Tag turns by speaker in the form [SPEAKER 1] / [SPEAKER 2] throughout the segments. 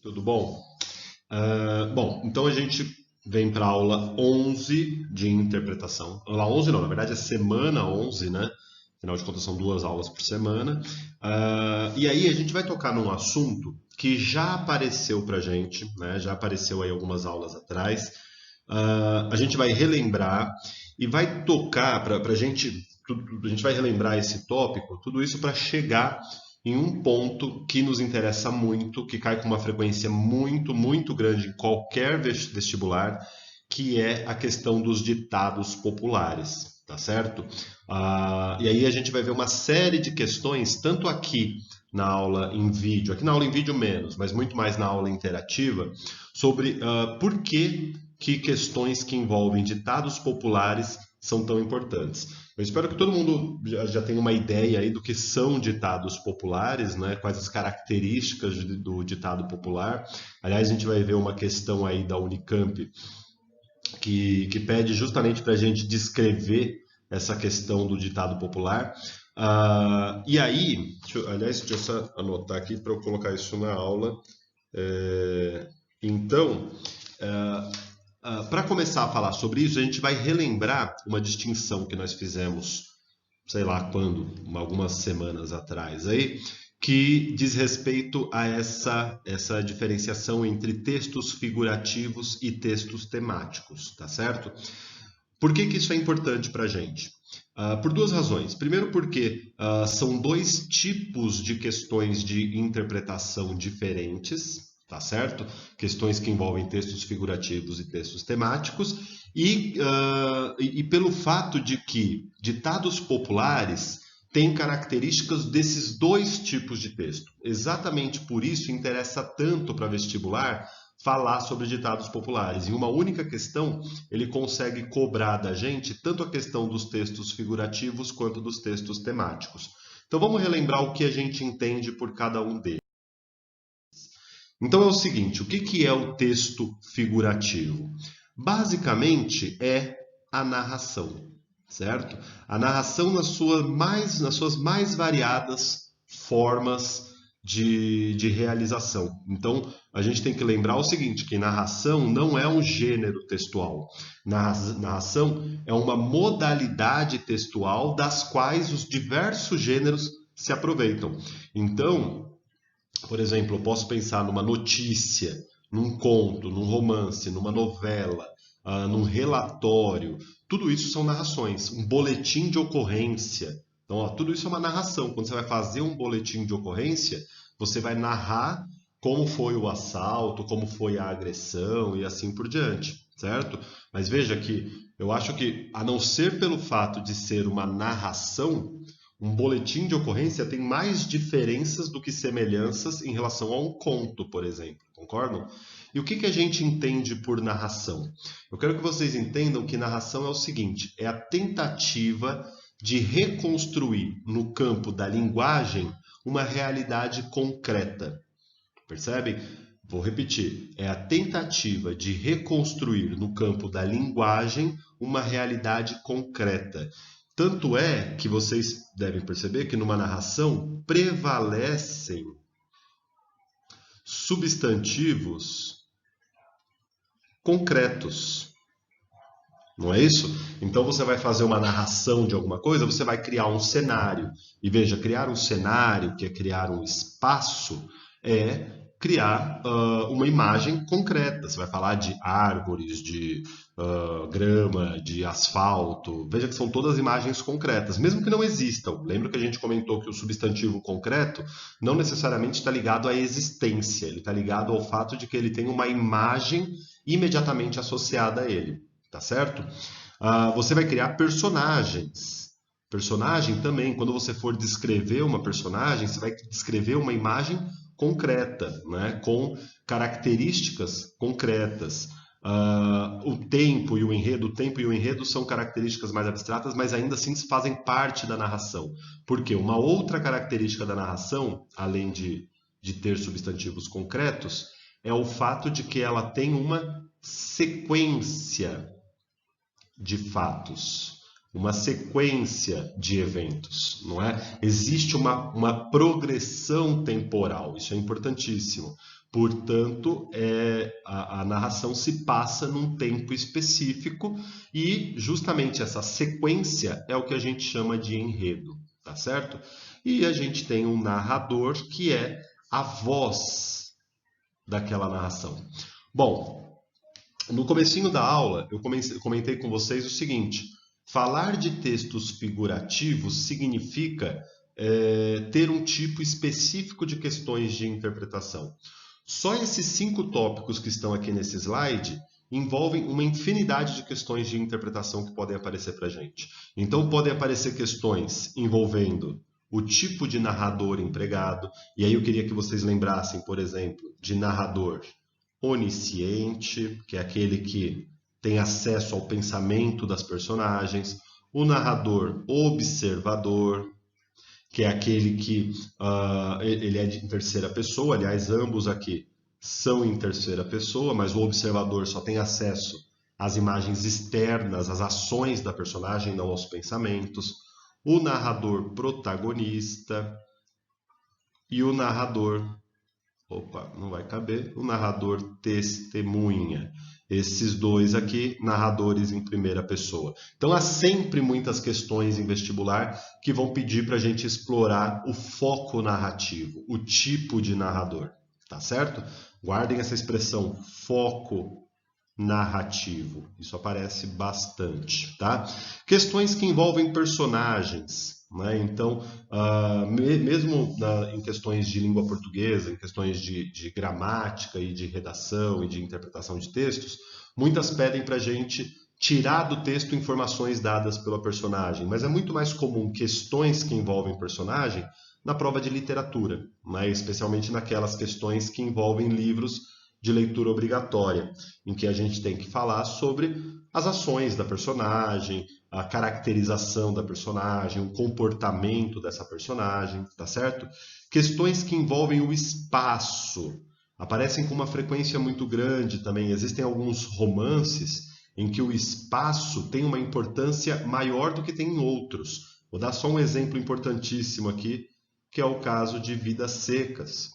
[SPEAKER 1] Tudo bom? Bom, então a gente vem para a aula 11 de interpretação. Aula 11 não, na verdade é semana 11, né? Afinal de contas são duas aulas por semana. E aí a gente vai tocar num assunto que já apareceu para gente, né? Já apareceu aí algumas aulas atrás. A gente vai relembrar e vai tocar para a gente. A gente vai relembrar esse tópico, tudo isso para chegar em um ponto que nos interessa muito, que cai com uma frequência muito, muito grande em qualquer vestibular, que é a questão dos ditados populares, tá certo? E aí a gente vai ver uma série de questões, tanto aqui na aula em vídeo, aqui na aula em vídeo menos, mas muito mais na aula interativa, sobre por que questões que envolvem ditados populares são tão importantes. Eu espero que todo mundo já tenha uma ideia aí do que são ditados populares, né? Quais as características do ditado popular. Aliás, a gente vai ver uma questão aí da Unicamp que pede justamente para a gente descrever essa questão do ditado popular. E aí, deixa eu só anotar aqui para eu colocar isso na aula. Então, para começar a falar sobre isso, a gente vai relembrar uma distinção que nós fizemos, sei lá quando, algumas semanas atrás, aí, que diz respeito a essa diferenciação entre textos figurativos e textos temáticos, tá certo? Por que isso é importante para a gente? Por duas razões. Primeiro, porque são dois tipos de questões de interpretação diferentes, tá certo? Questões que envolvem textos figurativos e textos temáticos, e pelo fato de que ditados populares têm características desses dois tipos de texto. Exatamente por isso interessa tanto para vestibular falar sobre ditados populares. Em uma única questão, ele consegue cobrar da gente tanto a questão dos textos figurativos quanto dos textos temáticos. Então vamos relembrar o que a gente entende por cada um deles. Então é o seguinte, o que é o texto figurativo? Basicamente é a narração, certo? A narração nas suas mais variadas formas de realização. Então, a gente tem que lembrar o seguinte, que narração não é um gênero textual. Narração é uma modalidade textual das quais os diversos gêneros se aproveitam. Então, por exemplo, eu posso pensar numa notícia, num conto, num romance, numa novela, num relatório. Tudo isso são narrações. Um boletim de ocorrência. Então, tudo isso é uma narração. Quando você vai fazer um boletim de ocorrência, você vai narrar como foi o assalto, como foi a agressão e assim por diante, certo? Mas veja que eu acho que, a não ser pelo fato de ser uma narração, um boletim de ocorrência tem mais diferenças do que semelhanças em relação a um conto, por exemplo. Concordam? E o que a gente entende por narração? Eu quero que vocês entendam que narração é o seguinte: é a tentativa de reconstruir no campo da linguagem uma realidade concreta. Percebem? Vou repetir: é a tentativa de reconstruir no campo da linguagem uma realidade concreta. Tanto é que vocês devem perceber que numa narração prevalecem substantivos concretos. Não é isso? Então você vai fazer uma narração de alguma coisa, você vai criar um cenário. E veja, criar um cenário, que é criar um espaço, é criar uma imagem concreta. Você vai falar de árvores, de grama, de asfalto. Veja que são todas imagens concretas, mesmo que não existam. Lembra que a gente comentou que o substantivo concreto não necessariamente está ligado à existência, ele está ligado ao fato de que ele tem uma imagem imediatamente associada a ele. Tá certo? Você vai criar personagens. Personagem também, quando você for descrever uma personagem, você vai descrever uma imagem concreta, né? Com características concretas. O tempo e o enredo são características mais abstratas, mas ainda assim fazem parte da narração. Porque uma outra característica da narração, além de ter substantivos concretos, é o fato de que ela tem uma sequência de fatos, uma sequência de eventos, não é? Existe uma progressão temporal, isso é importantíssimo. Portanto, a narração se passa num tempo específico e justamente essa sequência é o que a gente chama de enredo, tá certo? E a gente tem um narrador que é a voz daquela narração. Bom, no comecinho da aula eu comentei com vocês o seguinte: falar de textos figurativos significa ter um tipo específico de questões de interpretação. Só esses 5 tópicos que estão aqui nesse slide envolvem uma infinidade de questões de interpretação que podem aparecer para a gente. Então, podem aparecer questões envolvendo o tipo de narrador empregado, e aí eu queria que vocês lembrassem, por exemplo, de narrador onisciente, que é aquele que tem acesso ao pensamento das personagens, o narrador observador, que é aquele que ele é em terceira pessoa, aliás, ambos aqui são em terceira pessoa, mas o observador só tem acesso às imagens externas, às ações da personagem, não aos pensamentos. O narrador protagonista e o narrador... Opa, não vai caber. O narrador testemunha. Esses dois aqui, narradores em primeira pessoa. Então, há sempre muitas questões em vestibular que vão pedir para a gente explorar o foco narrativo, o tipo de narrador, tá certo? Guardem essa expressão, foco narrativo. Isso aparece bastante, tá? Questões que envolvem personagens, né? Então, mesmo em questões de língua portuguesa, em questões de gramática e de redação e de interpretação de textos, muitas pedem para a gente tirar do texto informações dadas pela personagem, mas é muito mais comum questões que envolvem personagem na prova de literatura, né? Especialmente naquelas questões que envolvem livros de leitura obrigatória, em que a gente tem que falar sobre as ações da personagem, a caracterização da personagem, o comportamento dessa personagem, tá certo? Questões que envolvem o espaço aparecem com uma frequência muito grande também. Existem alguns romances em que o espaço tem uma importância maior do que tem em outros. Vou dar só um exemplo importantíssimo aqui, que é o caso de Vidas Secas.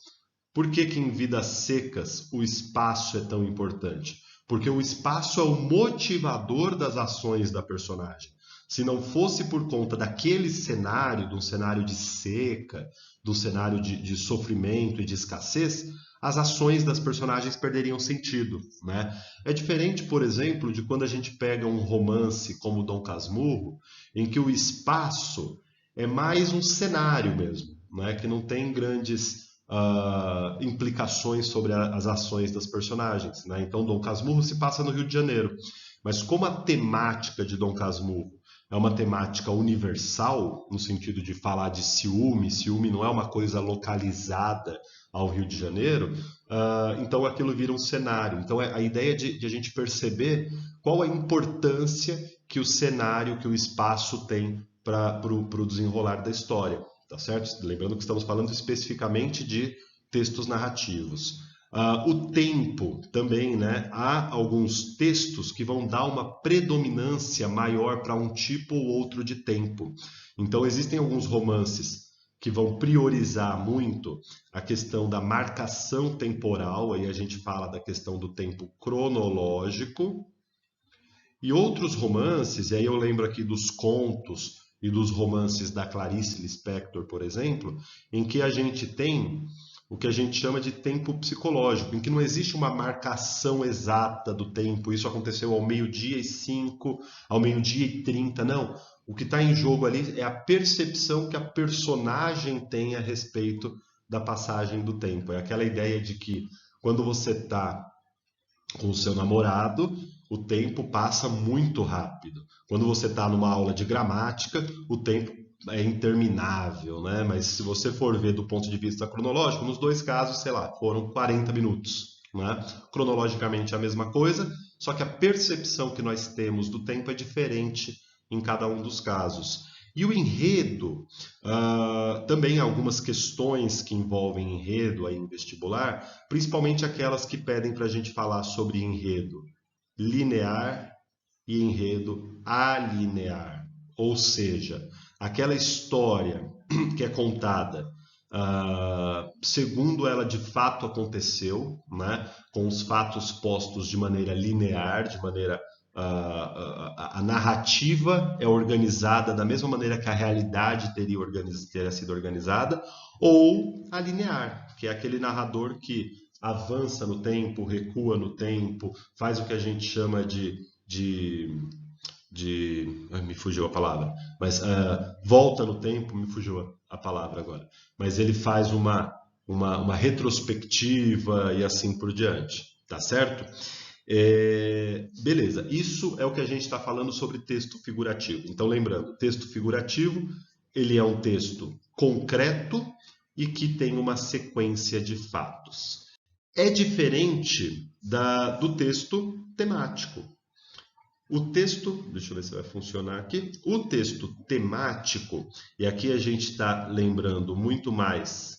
[SPEAKER 1] Por que em Vidas Secas o espaço é tão importante? Porque o espaço é o motivador das ações da personagem. Se não fosse por conta daquele cenário, de um cenário de seca, de um cenário de sofrimento e de escassez, as ações das personagens perderiam sentido, né? É diferente, por exemplo, de quando a gente pega um romance como Dom Casmurro, em que o espaço é mais um cenário mesmo, né? Que não tem grandes implicações sobre as ações das personagens, né? Então, Dom Casmurro se passa no Rio de Janeiro, mas como a temática de Dom Casmurro é uma temática universal, no sentido de falar de ciúme, ciúme não é uma coisa localizada ao Rio de Janeiro, então aquilo vira um cenário. Então, a ideia de a gente perceber qual a importância que o cenário, que o espaço tem para o desenrolar da história. Tá certo? Lembrando que estamos falando especificamente de textos narrativos. O tempo também, né? Há alguns textos que vão dar uma predominância maior para um tipo ou outro de tempo. Então, existem alguns romances que vão priorizar muito a questão da marcação temporal, aí a gente fala da questão do tempo cronológico, e outros romances, e aí eu lembro aqui dos contos e dos romances da Clarice Lispector, por exemplo, em que a gente tem o que a gente chama de tempo psicológico, em que não existe uma marcação exata do tempo, isso aconteceu ao 12h05, ao 12h30, não. O que está em jogo ali é a percepção que a personagem tem a respeito da passagem do tempo. É aquela ideia de que quando você está com o seu namorado, o tempo passa muito rápido. Quando você está numa aula de gramática, o tempo é interminável, né? Mas se você for ver do ponto de vista cronológico, nos dois casos, sei lá, foram 40 minutos, né? Cronologicamente é a mesma coisa, só que a percepção que nós temos do tempo é diferente em cada um dos casos. E o enredo, também há algumas questões que envolvem enredo aí em vestibular, principalmente aquelas que pedem para a gente falar sobre enredo linear e enredo alinear. Ou seja, aquela história que é contada segundo ela de fato aconteceu, né? Com os fatos postos de maneira linear, de maneira a narrativa é organizada da mesma maneira que a realidade teria sido organizada, ou a linear, que é aquele narrador que avança no tempo, recua no tempo, faz o que a gente chama me fugiu a palavra, mas volta no tempo, me fugiu a palavra agora, mas ele faz uma retrospectiva e assim por diante, tá certo? Beleza, isso é o que a gente está falando sobre texto figurativo. Então, lembrando, texto figurativo, ele é um texto concreto e que tem uma sequência de fatos. É diferente do texto temático. O texto, deixa eu ver se vai funcionar aqui. O texto temático, e aqui a gente está lembrando muito mais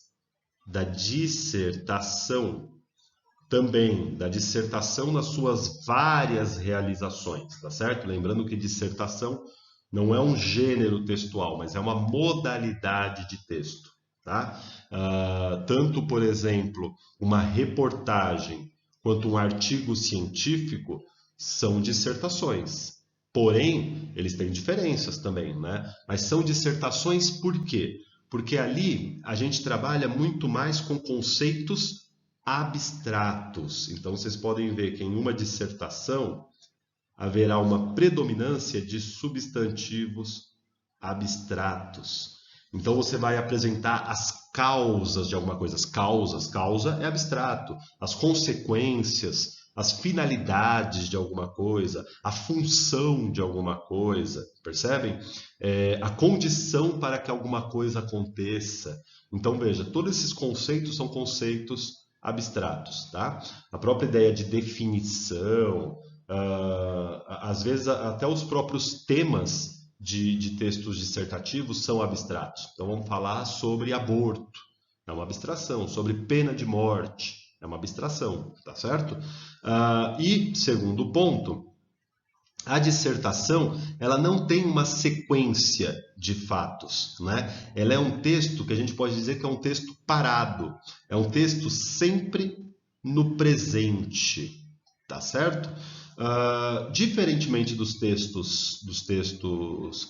[SPEAKER 1] da dissertação, também da dissertação nas suas várias realizações, tá certo? Lembrando que dissertação não é um gênero textual, mas é uma modalidade de texto, tá? Tanto, por exemplo, uma reportagem quanto um artigo científico são dissertações. Porém, eles têm diferenças também, né? Mas são dissertações por quê? Porque ali a gente trabalha muito mais com conceitos abstratos. Então, vocês podem ver que em uma dissertação haverá uma predominância de substantivos abstratos. Então, você vai apresentar as causas de alguma coisa. As causas, causa é abstrato. As consequências, as finalidades de alguma coisa, a função de alguma coisa, percebem? A condição para que alguma coisa aconteça. Então, veja, todos esses conceitos são conceitos abstratos, tá? A própria ideia de definição, às vezes até os próprios temas de textos dissertativos são abstratos. Então vamos falar sobre aborto, é uma abstração, sobre pena de morte, é uma abstração, tá certo? E segundo ponto, a dissertação, ela não tem uma sequência de fatos, né? Ela é um texto que a gente pode dizer que é um texto parado, é um texto sempre no presente, tá certo? Diferentemente dos textos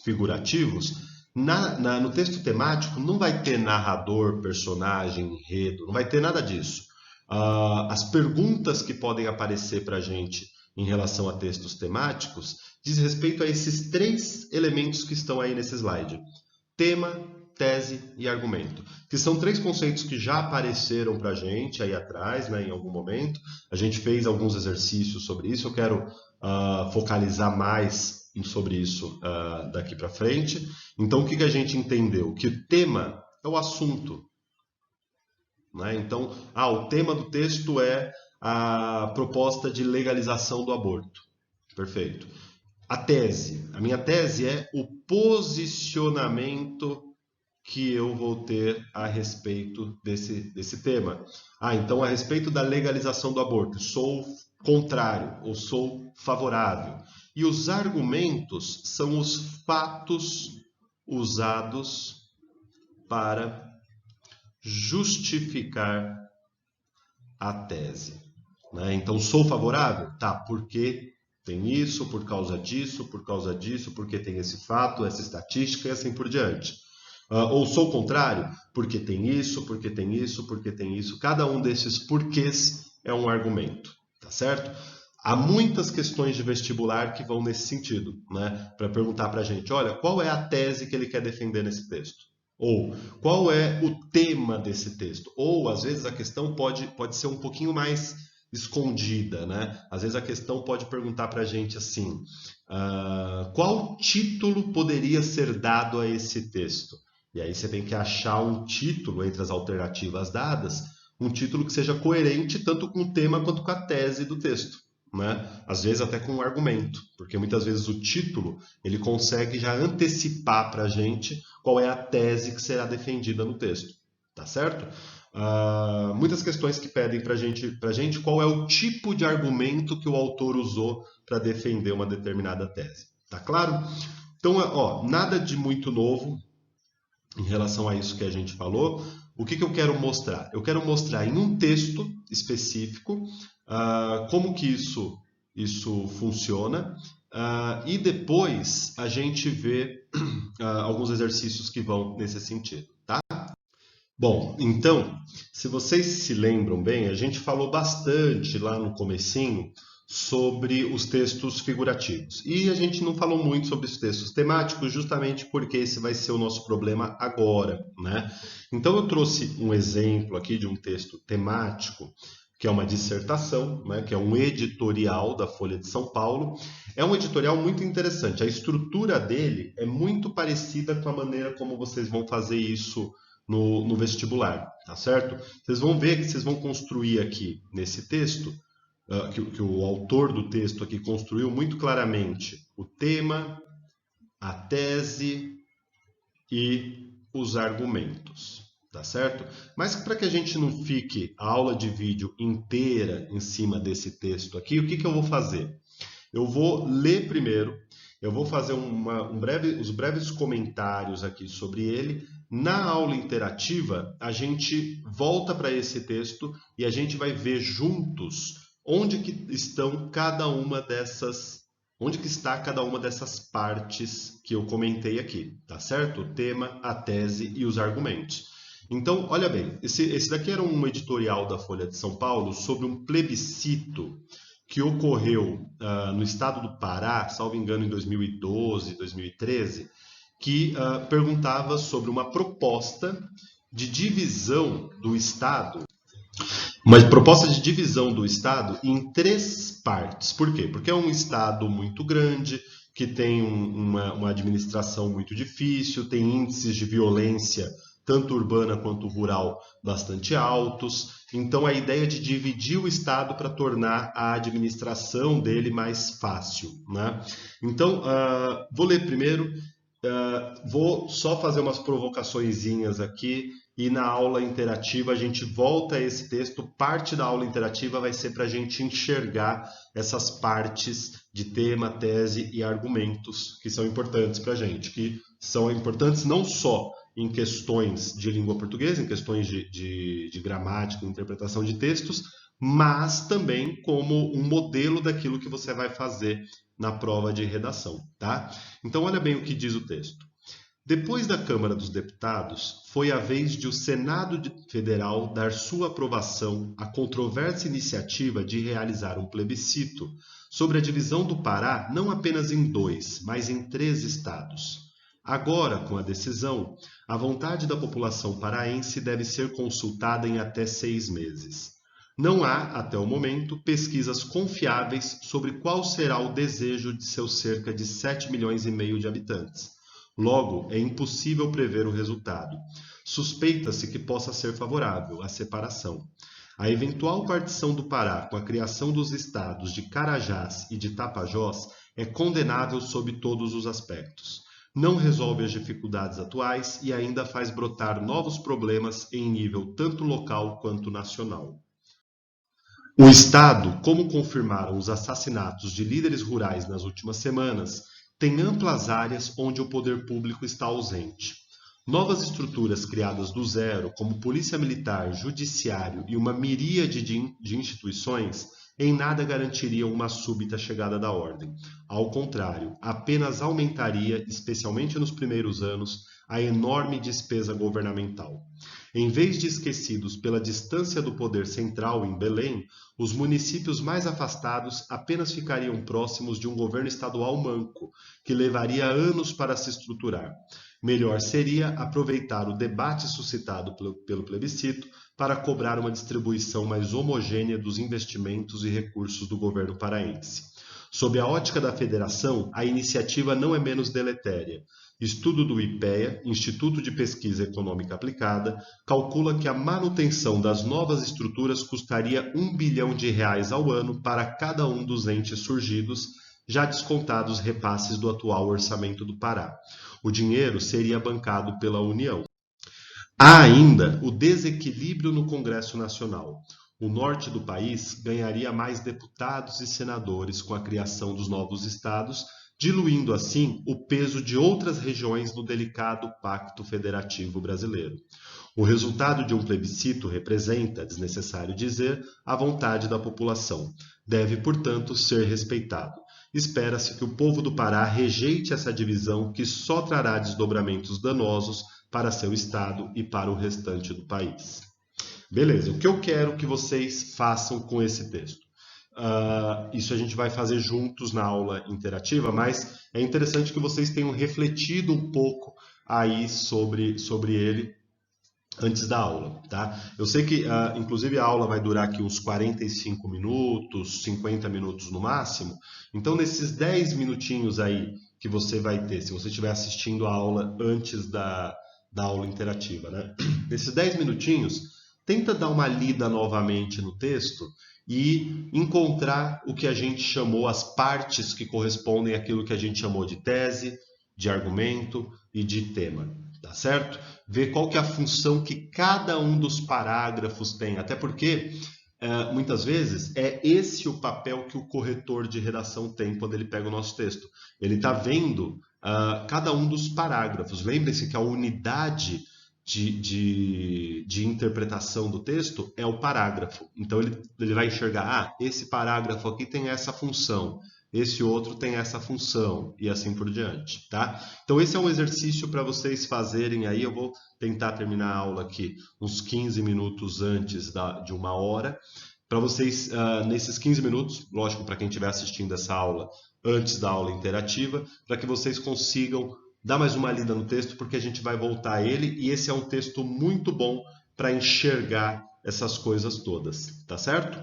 [SPEAKER 1] figurativos, no texto temático não vai ter narrador, personagem, enredo, não vai ter nada disso. As perguntas que podem aparecer para a gente em relação a textos temáticos diz respeito a esses três elementos que estão aí nesse slide: tema, tese e argumento, que são três conceitos que já apareceram para a gente aí atrás, né, em algum momento. A gente fez alguns exercícios sobre isso, eu quero focalizar mais sobre isso daqui para frente. Então, o que a gente entendeu? Que o tema é o assunto, né? Então, o tema do texto é a proposta de legalização do aborto. Perfeito. A minha tese é o posicionamento que eu vou ter a respeito desse tema. Então, a respeito da legalização do aborto, sou contrário ou sou favorável. E os argumentos são os fatos usados para justificar a tese, né? Então, sou favorável? Tá, porque tem isso, por causa disso, porque tem esse fato, essa estatística e assim por diante. Ou sou contrário? Porque tem isso, porque tem isso, porque tem isso. Cada um desses porquês é um argumento, tá certo? Há muitas questões de vestibular que vão nesse sentido, né? Para perguntar para a gente, olha, qual é a tese que ele quer defender nesse texto? Ou qual é o tema desse texto? Ou às vezes a questão pode ser um pouquinho mais escondida, né? Às vezes a questão pode perguntar para a gente assim: qual título poderia ser dado a esse texto? E aí você tem que achar um título entre as alternativas dadas, um título que seja coerente tanto com o tema quanto com a tese do texto, né? Às vezes até com um argumento, porque muitas vezes o título ele consegue já antecipar para a gente qual é a tese que será defendida no texto, tá certo? Muitas questões que pedem para a gente qual é o tipo de argumento que o autor usou para defender uma determinada tese, tá claro? Então, nada de muito novo em relação a isso que a gente falou. o que eu quero mostrar? Eu quero mostrar em um texto específico como que isso funciona, e depois a gente vê alguns exercícios que vão nesse sentido, tá? Bom, então, se vocês se lembram bem, a gente falou bastante lá no comecinho sobre os textos figurativos. E a gente não falou muito sobre os textos temáticos, justamente porque esse vai ser o nosso problema agora, né? Então eu trouxe um exemplo aqui de um texto temático, que é uma dissertação, né, que é um editorial da Folha de São Paulo. É um editorial muito interessante. A estrutura dele é muito parecida com a maneira como vocês vão fazer isso no vestibular, tá certo? Vocês vão ver que vocês vão construir aqui nesse texto, que o autor do texto aqui construiu muito claramente o tema, a tese e os argumentos, tá certo? Mas para que a gente não fique a aula de vídeo inteira em cima desse texto aqui, o que eu vou fazer? Eu vou ler primeiro, eu vou fazer os breves comentários aqui sobre ele. Na aula interativa, a gente volta para esse texto e a gente vai ver juntos onde que estão cada uma dessas, onde que está cada uma dessas partes que eu comentei aqui, tá certo? O tema, a tese e os argumentos. Então, olha bem, esse daqui era um editorial da Folha de São Paulo sobre um plebiscito que ocorreu no estado do Pará, salvo engano, em 2012, 2013, que perguntava sobre uma proposta de divisão do Estado, em 3 partes. Por quê? Porque é um Estado muito grande, que tem uma administração muito difícil, tem índices de violência, tanto urbana quanto rural, bastante altos. Então, a ideia de dividir o Estado para tornar a administração dele mais fácil, né? Então, vou ler primeiro. Vou só fazer umas provocaçõezinhas aqui e na aula interativa a gente volta a esse texto. Parte da aula interativa vai ser para a gente enxergar essas partes de tema, tese e argumentos que são importantes para a gente, que são importantes não só em questões de língua portuguesa, em questões de gramática, interpretação de textos, mas também como um modelo daquilo que você vai fazer na prova de redação, tá? Então, olha bem o que diz o texto. Depois da Câmara dos Deputados, foi a vez de o Senado Federal dar sua aprovação à controversa iniciativa de realizar um plebiscito sobre a divisão do Pará não apenas em 2, mas em 3 estados. Agora, com a decisão, a vontade da população paraense deve ser consultada em até 6 meses. Não há, até o momento, pesquisas confiáveis sobre qual será o desejo de seus cerca de 7,5 milhões de habitantes. Logo, é impossível prever o resultado. Suspeita-se que possa ser favorável à separação. A eventual partição do Pará com a criação dos estados de Carajás e de Tapajós é condenável sob todos os aspectos. Não resolve as dificuldades atuais e ainda faz brotar novos problemas em nível tanto local quanto nacional. O Estado, como confirmaram os assassinatos de líderes rurais nas últimas semanas, tem amplas áreas onde o poder público está ausente. Novas estruturas criadas do zero, como polícia militar, judiciário e uma miríade de instituições, em nada garantiriam uma súbita chegada da ordem. Ao contrário, apenas aumentaria, especialmente nos primeiros anos, a enorme despesa governamental. Em vez de esquecidos pela distância do poder central em Belém, os municípios mais afastados apenas ficariam próximos de um governo estadual manco, que levaria anos para se estruturar. Melhor seria aproveitar o debate suscitado pelo plebiscito para cobrar uma distribuição mais homogênea dos investimentos e recursos do governo paraense. Sob a ótica da federação, a iniciativa não é menos deletéria. Estudo do IPEA, Instituto de Pesquisa Econômica Aplicada, calcula que a manutenção das novas estruturas custaria R$1 bilhão ao ano para cada um dos entes surgidos, já descontados repasses do atual orçamento do Pará. O dinheiro seria bancado pela União. Há ainda o desequilíbrio no Congresso Nacional. O norte do país ganharia mais deputados e senadores com a criação dos novos estados, diluindo assim o peso de outras regiões no delicado Pacto Federativo Brasileiro. O resultado de um plebiscito representa, desnecessário dizer, a vontade da população. Deve, portanto, ser respeitado. Espera-se que o povo do Pará rejeite essa divisão que só trará desdobramentos danosos para seu estado e para o restante do país. Beleza, o que eu quero que vocês façam com esse texto? Isso a gente vai fazer juntos na aula interativa, mas é interessante que vocês tenham refletido um pouco aí sobre ele antes da aula, tá? Eu sei que, inclusive, a aula vai durar aqui uns 45 minutos, 50 minutos no máximo. Então, nesses 10 minutinhos aí que você vai ter, se você estiver assistindo a aula antes da aula interativa, né? Nesses 10 minutinhos, tenta dar uma lida novamente no texto e encontrar o que a gente chamou, as partes que correspondem àquilo que a gente chamou de tese, de argumento e de tema. Tá certo? Ver qual que é a função que cada um dos parágrafos tem. Até porque, muitas vezes, é esse o papel que o corretor de redação tem quando ele pega o nosso texto. Ele está vendo cada um dos parágrafos. Lembre-se que a unidade de interpretação do texto é o parágrafo. Então, ele vai enxergar, esse parágrafo aqui tem essa função. Esse outro tem essa função e assim por diante, tá? Então esse é um exercício para vocês fazerem aí. Eu vou tentar terminar a aula aqui uns 15 minutos antes de 1 hora, para vocês, nesses 15 minutos, lógico, para quem estiver assistindo essa aula antes da aula interativa, para que vocês consigam dar mais uma lida no texto, porque a gente vai voltar a ele, e esse é um texto muito bom para enxergar essas coisas todas, tá certo?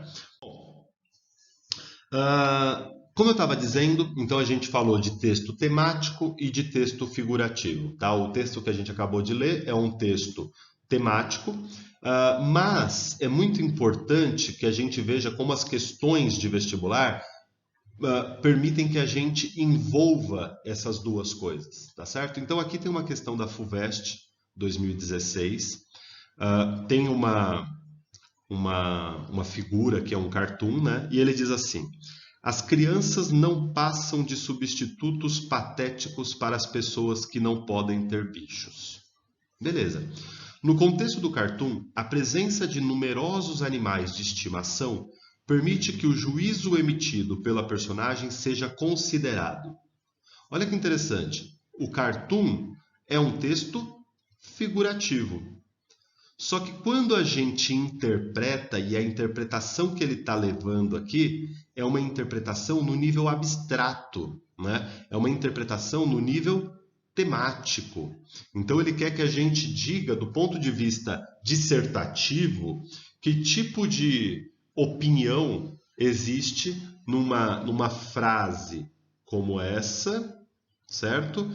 [SPEAKER 1] Como eu estava dizendo, então a gente falou de texto temático e de texto figurativo. Tá? O texto que a gente acabou de ler é um texto temático, mas é muito importante que a gente veja como as questões de vestibular permitem que a gente envolva essas duas coisas. Tá certo? Então aqui tem uma questão da FUVEST 2016, tem uma figura que é um cartoon, né? E ele diz assim: as crianças não passam de substitutos patéticos para as pessoas que não podem ter bichos. Beleza. No contexto do cartoon, a presença de numerosos animais de estimação permite que o juízo emitido pela personagem seja considerado. Olha que interessante. O cartoon é um texto figurativo. Só que quando a gente interpreta, e a interpretação que ele está levando aqui é uma interpretação no nível abstrato, né? É uma interpretação no nível temático. Então ele quer que a gente diga, do ponto de vista dissertativo, que tipo de opinião existe numa frase como essa, certo?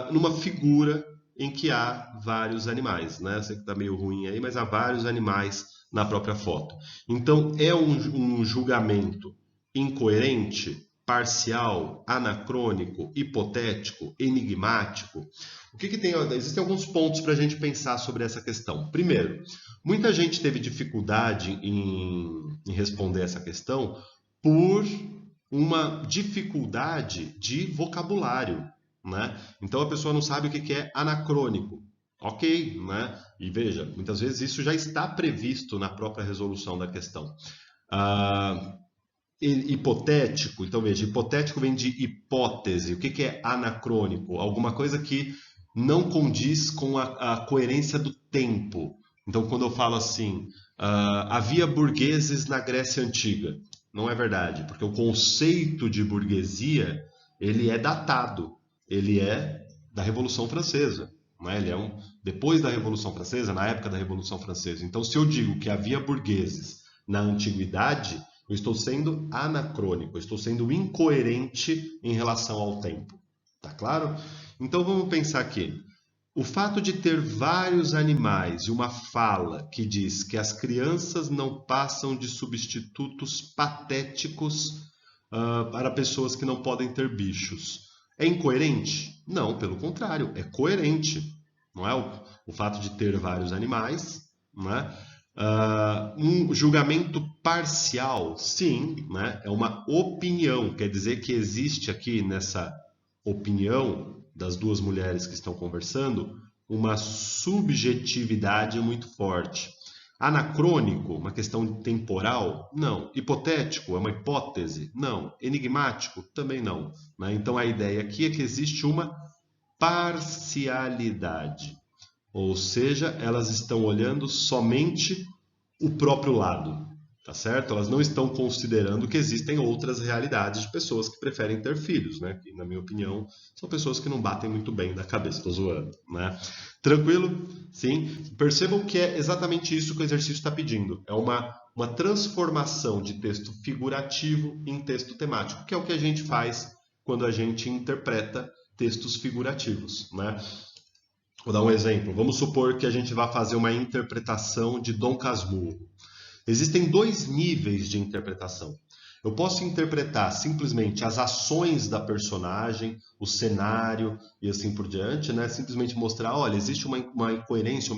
[SPEAKER 1] Numa figura em que há vários animais, né? Eu sei que está meio ruim aí, mas há vários animais na própria foto. Então, é um julgamento incoerente, parcial, anacrônico, hipotético, enigmático. O que tem? Existem alguns pontos para a gente pensar sobre essa questão. Primeiro, muita gente teve dificuldade em responder essa questão por uma dificuldade de vocabulário. Né? Então a pessoa não sabe o que é anacrônico. Ok, né? E veja, muitas vezes isso já está previsto na própria resolução da questão. Hipotético, então veja, hipotético vem de hipótese. O que é anacrônico? Alguma coisa que não condiz com a coerência do tempo. Então quando eu falo assim, havia burgueses na Grécia Antiga, não é verdade, porque o conceito de burguesia ele é datado. Ele é da Revolução Francesa, né? Ele é depois da Revolução Francesa, na época da Revolução Francesa. Então, se eu digo que havia burgueses na antiguidade, eu estou sendo anacrônico, eu estou sendo incoerente em relação ao tempo. Tá claro? Então, vamos pensar aqui. O fato de ter vários animais e uma fala que diz que as crianças não passam de substitutos patéticos para pessoas que não podem ter bichos. É incoerente? Não, pelo contrário, é coerente. Não é o fato de ter vários animais, né? Um julgamento parcial, sim, né? É uma opinião, quer dizer que existe aqui nessa opinião das duas mulheres que estão conversando uma subjetividade muito forte. Anacrônico, uma questão temporal? Não. Hipotético, é uma hipótese? Não. Enigmático? Também não. Né? Então a ideia aqui é que existe uma parcialidade, ou seja, elas estão olhando somente o próprio lado, tá certo? Elas não estão considerando que existem outras realidades de pessoas que preferem ter filhos, né? Que, na minha opinião, são pessoas que não batem muito bem da cabeça, tô zoando, né? Tranquilo? Sim. Percebam que é exatamente isso que o exercício está pedindo. É uma transformação de texto figurativo em texto temático, que é o que a gente faz quando a gente interpreta textos figurativos, né? Vou dar um exemplo. Vamos supor que a gente vai fazer uma interpretação de Dom Casmurro. Existem dois níveis de interpretação. Eu posso interpretar simplesmente as ações da personagem, o cenário e assim por diante, né? Simplesmente mostrar, olha, existe uma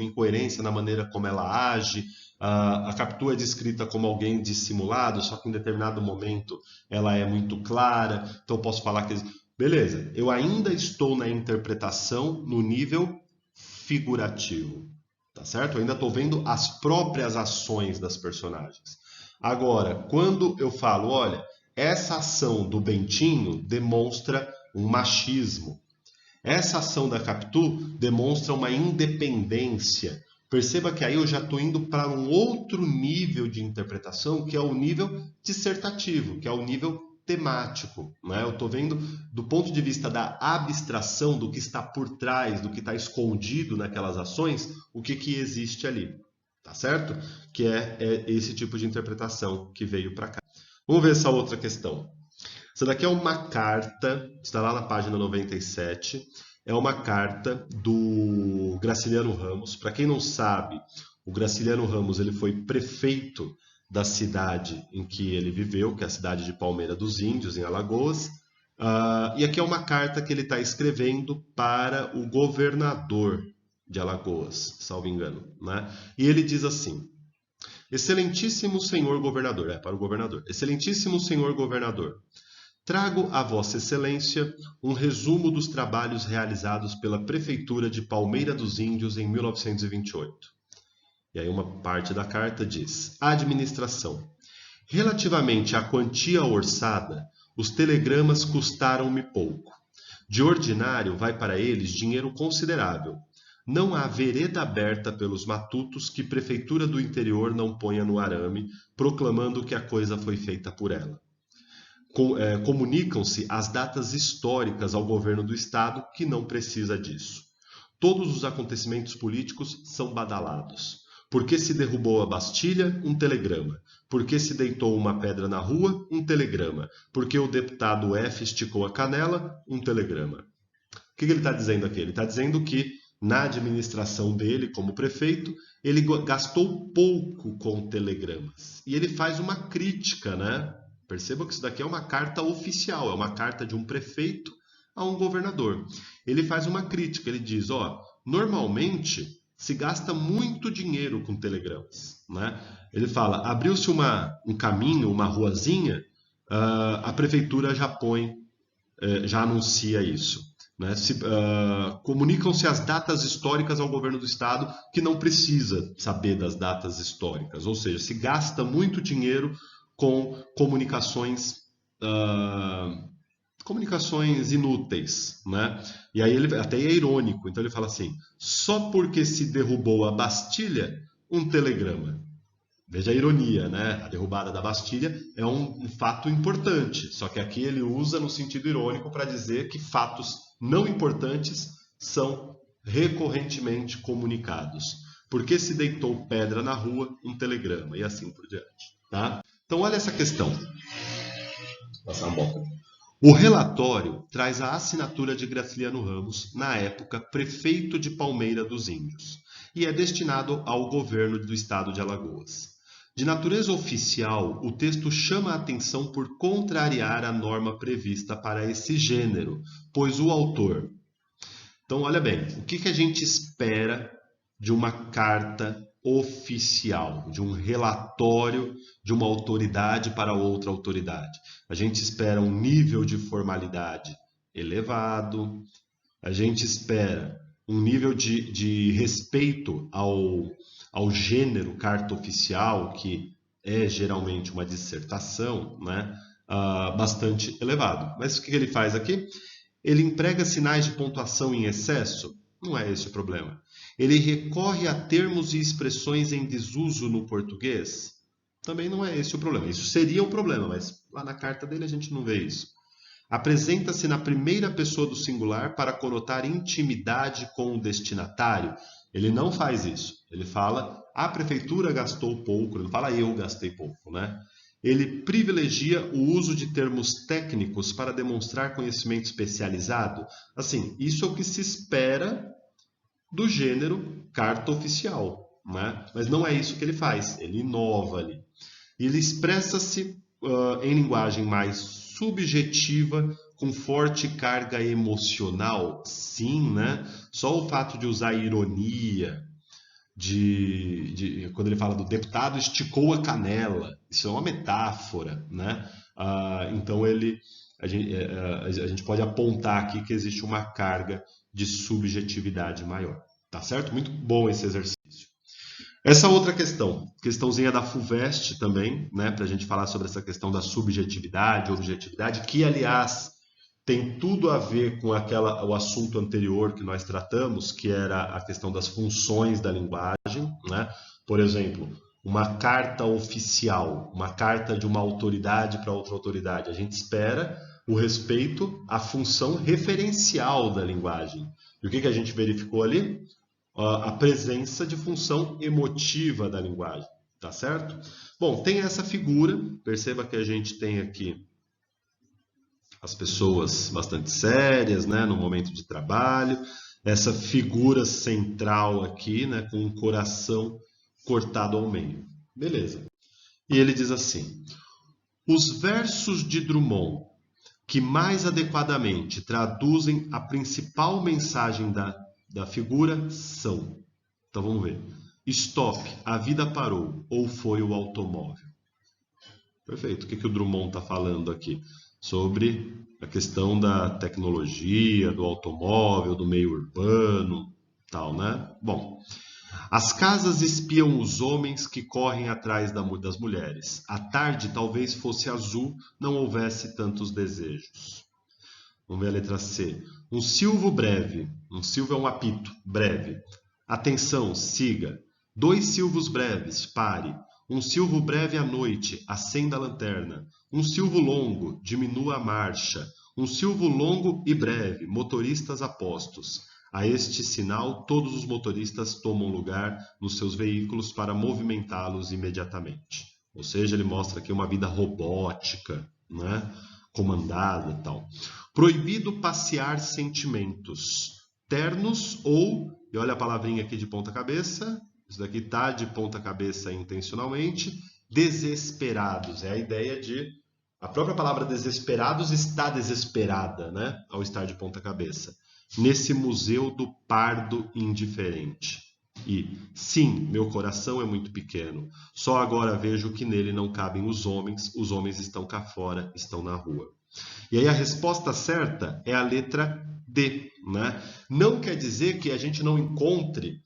[SPEAKER 1] incoerência na maneira como ela age. A Capitu é descrita como alguém dissimulado, só que em determinado momento ela é muito clara. Então eu posso falar que... Beleza, eu ainda estou na interpretação no nível figurativo. Tá certo? Eu ainda estou vendo as próprias ações das personagens. Agora, quando eu falo, olha, essa ação do Bentinho demonstra um machismo. Essa ação da Capitu demonstra uma independência. Perceba que aí eu já estou indo para um outro nível de interpretação, que é o nível dissertativo, que é o nível temático, né? Eu estou vendo do ponto de vista da abstração, do que está por trás, do que está escondido naquelas ações, o que existe ali, tá certo? Que é esse tipo de interpretação que veio para cá. Vamos ver essa outra questão. Essa daqui é uma carta, está lá na página 97, é uma carta do Graciliano Ramos. Para quem não sabe, o Graciliano Ramos ele foi prefeito da cidade em que ele viveu, que é a cidade de Palmeira dos Índios, em Alagoas. E aqui é uma carta que ele está escrevendo para o governador de Alagoas, salvo engano, né? E ele diz assim: Excelentíssimo senhor governador, para o governador, Excelentíssimo senhor governador, trago a Vossa Excelência um resumo dos trabalhos realizados pela Prefeitura de Palmeira dos Índios em 1928. E aí uma parte da carta diz: Administração. Relativamente à quantia orçada, os telegramas custaram-me pouco. De ordinário, vai para eles dinheiro considerável. Não há vereda aberta pelos matutos que Prefeitura do interior não ponha no arame, proclamando que a coisa foi feita por ela. Comunicam-se as datas históricas ao governo do Estado, que não precisa disso. Todos os acontecimentos políticos são badalados. Por que se derrubou a Bastilha? Um telegrama. Por que se deitou uma pedra na rua? Um telegrama. Por que o deputado F esticou a canela? Um telegrama. O que ele está dizendo aqui? Ele está dizendo que na administração dele, como prefeito, ele gastou pouco com telegramas. E ele faz uma crítica, né? Perceba que isso daqui é uma carta oficial, é uma carta de um prefeito a um governador. Ele faz uma crítica, ele diz, normalmente se gasta muito dinheiro com telegramas, né? Ele fala, abriu-se um caminho, uma ruazinha, a prefeitura já já anuncia isso. Né? Comunicam-se as datas históricas ao governo do estado, que não precisa saber das datas históricas, ou seja, se gasta muito dinheiro com comunicações inúteis, né? E aí ele até é irônico, então ele fala assim, só porque se derrubou a Bastilha, um telegrama. Veja a ironia, né? A derrubada da Bastilha é um fato importante, só que aqui ele usa no sentido irônico para dizer que fatos não importantes são recorrentemente comunicados. Por que se deitou pedra na rua? Um telegrama, e assim por diante, tá? Então olha essa questão. Vou passar uma boca. O relatório traz a assinatura de Graciliano Ramos, na época prefeito de Palmeira dos Índios, e é destinado ao governo do estado de Alagoas. De natureza oficial, o texto chama a atenção por contrariar a norma prevista para esse gênero, pois o autor... Então, olha bem, o que a gente espera de uma carta oficial, de um relatório de uma autoridade para outra autoridade? A gente espera um nível de formalidade elevado, a gente espera um nível de respeito ao gênero carta oficial, que é geralmente uma dissertação, né, bastante elevado. Mas o que ele faz aqui? Ele emprega sinais de pontuação em excesso? Não é esse o problema. Ele recorre a termos e expressões em desuso no português? Também não é esse o problema. Isso seria o problema, mas lá na carta dele a gente não vê isso. Apresenta-se na primeira pessoa do singular para conotar intimidade com o destinatário? Ele não faz isso. Ele fala, a prefeitura gastou pouco, ele não fala eu gastei pouco, né? Ele privilegia o uso de termos técnicos para demonstrar conhecimento especializado. Assim, isso é o que se espera do gênero carta oficial, né? Mas não é isso que ele faz, ele inova ali. Ele expressa-se em linguagem mais subjetiva, com forte carga emocional. Sim, né? Só o fato de usar ironia, quando ele fala do deputado esticou a canela, isso é uma metáfora, né? Então a gente pode apontar aqui que existe uma carga de subjetividade maior, tá certo? Muito bom esse exercício. Essa outra questãozinha da FUVEST também, né, para a gente falar sobre essa questão da subjetividade, objetividade, que aliás tem tudo a ver com o assunto anterior que nós tratamos, que era a questão das funções da linguagem, né? Por exemplo, uma carta oficial, uma carta de uma autoridade para outra autoridade. A gente espera o respeito à função referencial da linguagem. E o que a gente verificou ali? A presença de função emotiva da linguagem, tá certo? Bom, tem essa figura, perceba que a gente tem aqui as pessoas bastante sérias, né, no momento de trabalho, essa figura central aqui, né, com um coração cortado ao meio. Beleza. E ele diz assim: os versos de Drummond que mais adequadamente traduzem a principal mensagem da figura são. Então vamos ver. Stop, a vida parou, ou foi o automóvel? Perfeito. O que o Drummond está falando aqui? Sobre a questão da tecnologia, do automóvel, do meio urbano, tal, né? Bom, as casas espiam os homens que correm atrás das mulheres. A tarde talvez fosse azul, não houvesse tantos desejos. Vamos ver a letra C. Um silvo breve. Um silvo é um apito, breve. Atenção, siga. 2 silvos breves, pare. Um silvo breve à noite, acenda a lanterna. Um silvo longo, diminua a marcha. Um silvo longo e breve, motoristas a postos. A este sinal, todos os motoristas tomam lugar nos seus veículos para movimentá-los imediatamente. Ou seja, ele mostra aqui uma vida robótica, né? Comandada e tal. Proibido passear sentimentos ternos ou, e olha a palavrinha aqui de ponta cabeça, isso daqui está de ponta cabeça intencionalmente, desesperados. É a ideia de, a própria palavra desesperados está desesperada, né? Ao estar de ponta cabeça. Nesse museu do pardo indiferente. E, sim, meu coração é muito pequeno. Só agora vejo que nele não cabem os homens estão cá fora, estão na rua. E aí a resposta certa é a letra D, né? Não quer dizer que a gente não encontre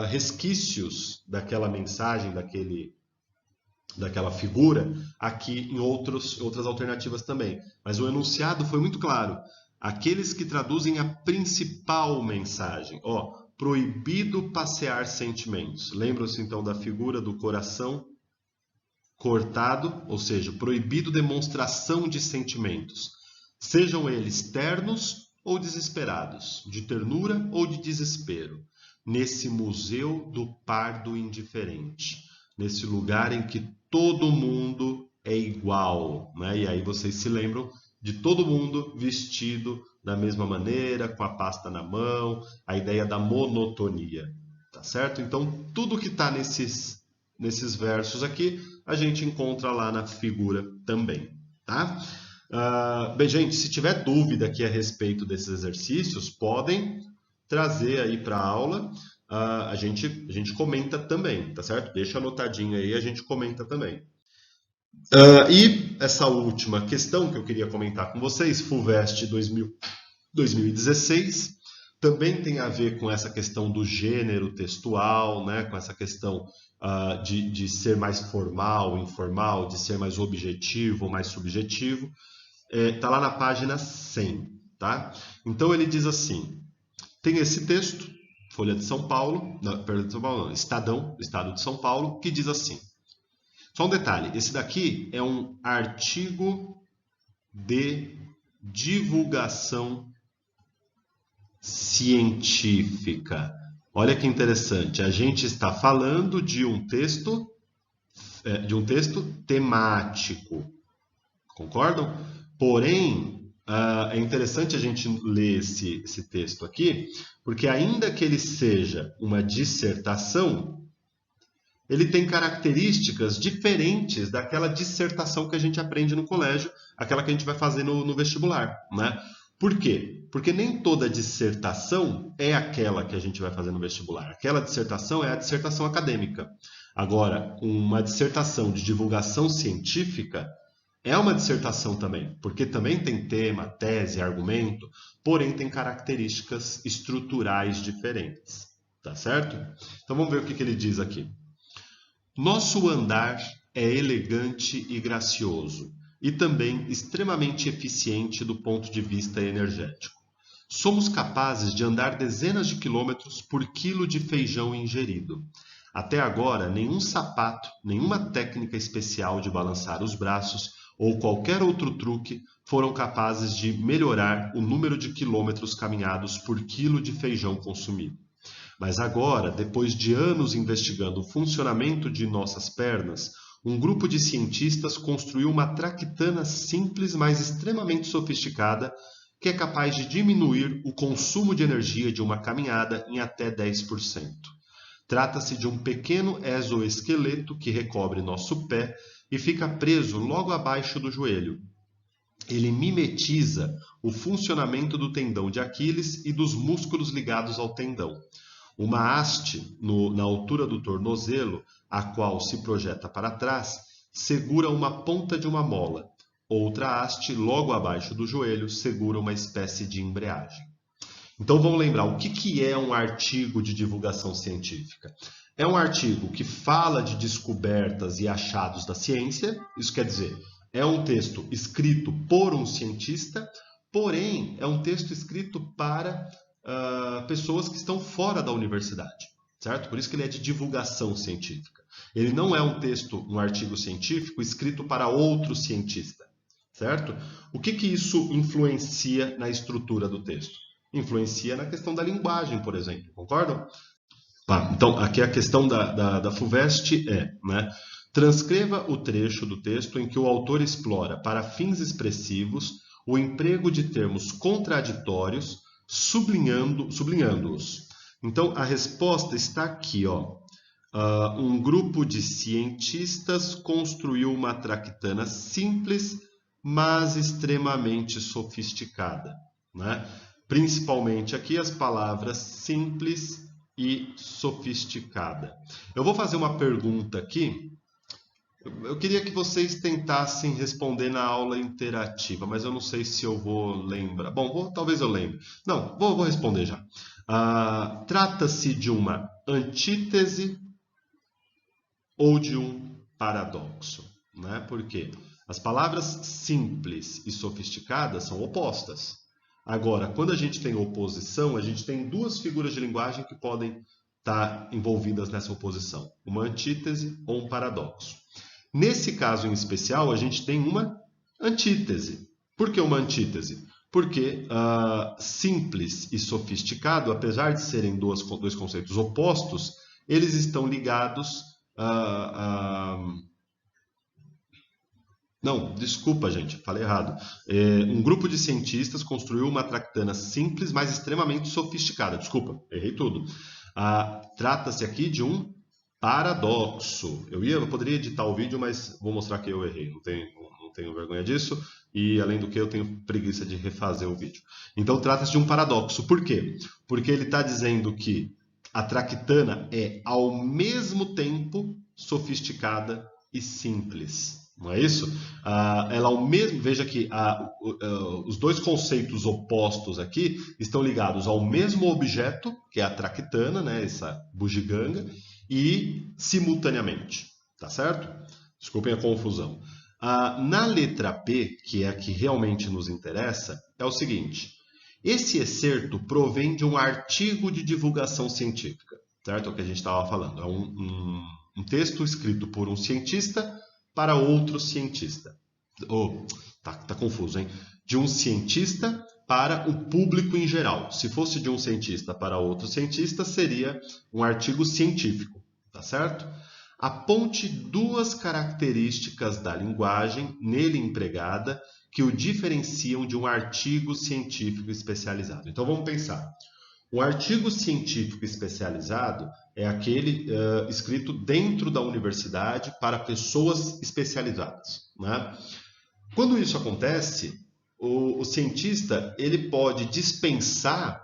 [SPEAKER 1] resquícios daquela mensagem, daquela figura, aqui em outras alternativas também. Mas o enunciado foi muito claro. Aqueles que traduzem a principal mensagem. Proibido passear sentimentos. Lembram-se então da figura do coração cortado, ou seja, proibido demonstração de sentimentos. Sejam eles ternos ou desesperados, de ternura ou de desespero. Nesse museu do pardo indiferente. Nesse lugar em que todo mundo é igual, né? E aí vocês se lembram de todo mundo vestido da mesma maneira, com a pasta na mão, a ideia da monotonia, tá certo? Então, tudo que está nesses versos aqui, a gente encontra lá na figura também, tá? Bem, gente, se tiver dúvida aqui a respeito desses exercícios, podem trazer aí para a aula, a gente comenta também, tá certo? Deixa anotadinho aí, a gente comenta também. E essa última questão que eu queria comentar com vocês, FUVEST 2016, Também tem a ver com essa questão do gênero textual, né? Com essa questão de ser mais formal, informal, de ser mais objetivo ou mais subjetivo. Está lá na página 100, tá? Então ele diz assim, tem esse texto, Folha de São Paulo, não, perdão, de São Paulo não, Estadão, Estado de São Paulo, que diz assim, só um detalhe, esse daqui é um artigo de divulgação científica. Olha que interessante, a gente está falando de um texto temático, concordam? Porém, é interessante a gente ler esse texto aqui, porque ainda que ele seja uma dissertação, ele tem características diferentes daquela dissertação que a gente aprende no colégio, aquela que a gente vai fazer no vestibular, né? Por quê? Porque nem toda dissertação é aquela que a gente vai fazer no vestibular. Aquela dissertação é a dissertação acadêmica. Agora, uma dissertação de divulgação científica é uma dissertação também, porque também tem tema, tese, argumento, porém tem características estruturais diferentes, tá certo? Então vamos ver o que ele diz aqui. Nosso andar é elegante e gracioso, e também extremamente eficiente do ponto de vista energético. Somos capazes de andar dezenas de quilômetros por quilo de feijão ingerido. Até agora, nenhum sapato, nenhuma técnica especial de balançar os braços ou qualquer outro truque foram capazes de melhorar o número de quilômetros caminhados por quilo de feijão consumido. Mas agora, depois de anos investigando o funcionamento de nossas pernas, um grupo de cientistas construiu uma traquitana simples, mas extremamente sofisticada, que é capaz de diminuir o consumo de energia de uma caminhada em até 10%. Trata-se de um pequeno exoesqueleto que recobre nosso pé e fica preso logo abaixo do joelho. Ele mimetiza o funcionamento do tendão de Aquiles e dos músculos ligados ao tendão. Uma haste na altura do tornozelo, a qual se projeta para trás, segura uma ponta de uma mola. Outra haste, logo abaixo do joelho, segura uma espécie de embreagem. Então vamos lembrar, o que é um artigo de divulgação científica? É um artigo que fala de descobertas e achados da ciência, isso quer dizer, é um texto escrito por um cientista, porém é um texto escrito para pessoas que estão fora da universidade, certo? Por isso que ele é de divulgação científica. Ele não é um texto, um artigo científico escrito para outro cientista, certo? O que isso influencia na estrutura do texto? Influencia na questão da linguagem, por exemplo, concordam? Então, aqui a questão da FUVEST né? Transcreva o trecho do texto em que o autor explora, para fins expressivos, o emprego de termos contraditórios, sublinhando-os. Então, a resposta está aqui, ó. Um grupo de cientistas construiu uma traquitana simples, mas extremamente sofisticada, né? Principalmente aqui as palavras simples e sofisticada. Eu vou fazer uma pergunta aqui. Eu queria que vocês tentassem responder na aula interativa, mas eu não sei se eu vou lembrar. Bom, talvez eu lembre. Não, vou responder já. Trata-se de uma antítese ou de um paradoxo, né? Por quê? As palavras simples e sofisticadas são opostas. Agora, quando a gente tem oposição, a gente tem duas figuras de linguagem que podem estar envolvidas nessa oposição. Uma antítese ou um paradoxo. Nesse caso em especial, a gente tem uma antítese. Por que uma antítese? Porque simples e sofisticado, apesar de serem dois conceitos opostos, eles estão ligados Não, desculpa, gente, falei errado. Um grupo de cientistas construiu uma traquitana simples, mas extremamente sofisticada. Desculpa, errei tudo. Trata-se aqui de um paradoxo. Eu poderia editar o vídeo, mas vou mostrar que eu errei. Não tenho vergonha disso. E, além do que, eu tenho preguiça de refazer o vídeo. Então, trata-se de um paradoxo. Por quê? Porque ele está dizendo que a traquitana é, ao mesmo tempo, sofisticada e simples. Não é isso? Ela ao mesmo, veja que os dois conceitos opostos aqui estão ligados ao mesmo objeto, que é a traquitana, né, essa bugiganga, e simultaneamente, tá certo? Desculpem a confusão. Na letra P, que é a que realmente nos interessa, é o seguinte: esse excerto provém de um artigo de divulgação científica, certo? É o que a gente estava falando. É um texto escrito por um cientista para outro cientista. Tá confuso, hein? De um cientista para o público em geral. Se fosse de um cientista para outro cientista, seria um artigo científico, tá certo? Aponte duas características da linguagem nele empregada que o diferenciam de um artigo científico especializado. Então vamos pensar. Um artigo científico especializado é aquele escrito dentro da universidade para pessoas especializadas, né? Quando isso acontece, o cientista ele pode dispensar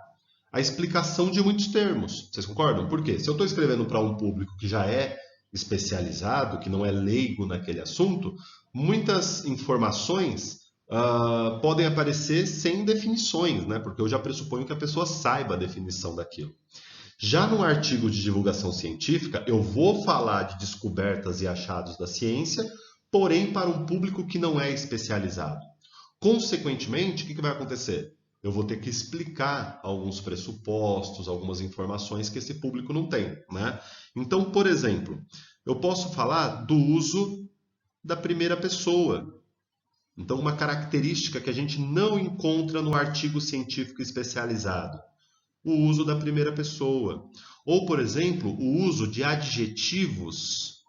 [SPEAKER 1] a explicação de muitos termos. Vocês concordam? Por quê? Se eu estou escrevendo para um público que já é especializado, que não é leigo naquele assunto, muitas informações podem aparecer sem definições, né? Porque eu já pressuponho que a pessoa saiba a definição daquilo. Já no artigo de divulgação científica, eu vou falar de descobertas e achados da ciência, porém para um público que não é especializado. Consequentemente, o que vai acontecer? Eu vou ter que explicar alguns pressupostos, algumas informações que esse público não tem, né? Então, por exemplo, eu posso falar do uso da primeira pessoa. Então, uma característica que a gente não encontra no artigo científico especializado, o uso da primeira pessoa. Ou, por exemplo, o uso de adjetivos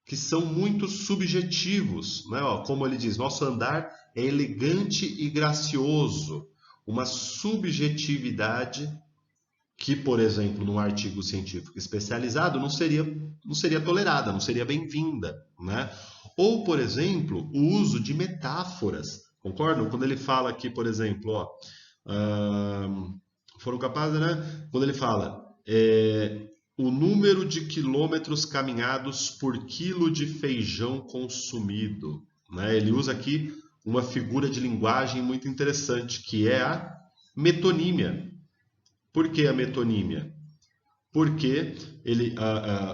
[SPEAKER 1] que são muito subjetivos, né? Como ele diz, nosso andar é elegante e gracioso. Uma subjetividade que, por exemplo, num artigo científico especializado não seria tolerada, não seria bem-vinda, né? Ou, por exemplo, o uso de metáforas, concordam? Quando ele fala aqui, por exemplo, foram capazes, né? Quando ele fala o número de quilômetros caminhados por quilo de feijão consumido, né? Ele usa aqui uma figura de linguagem muito interessante, que é a metonímia. Por que a metonímia? Porque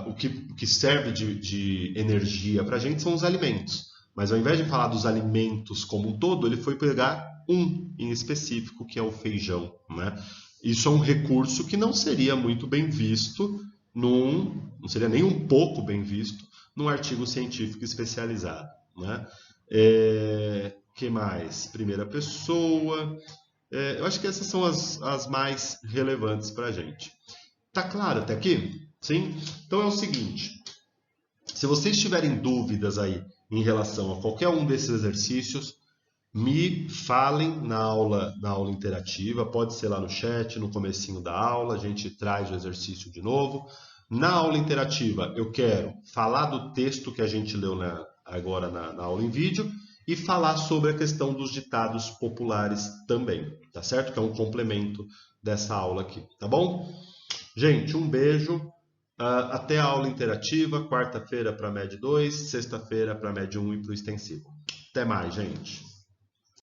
[SPEAKER 1] o que serve de energia para a gente são os alimentos. Mas ao invés de falar dos alimentos como um todo, ele foi pegar um em específico, que é o feijão, né? Isso é um recurso que não seria muito bem visto, não seria nem um pouco bem visto, num artigo científico especializado, né? Que mais? Primeira pessoa. Eu acho que essas são as mais relevantes para a gente. Tá claro até aqui? Sim? Então é o seguinte, se vocês tiverem dúvidas aí em relação a qualquer um desses exercícios, me falem na aula interativa, pode ser lá no chat, no comecinho da aula, a gente traz o exercício de novo. Na aula interativa, eu quero falar do texto que a gente leu agora na aula em vídeo e falar sobre a questão dos ditados populares também, tá certo? Que é um complemento dessa aula aqui, tá bom? Gente, um beijo. Até a aula interativa, quarta-feira para a MED 2, sexta-feira para a MED 1 e para o extensivo. Até mais, gente.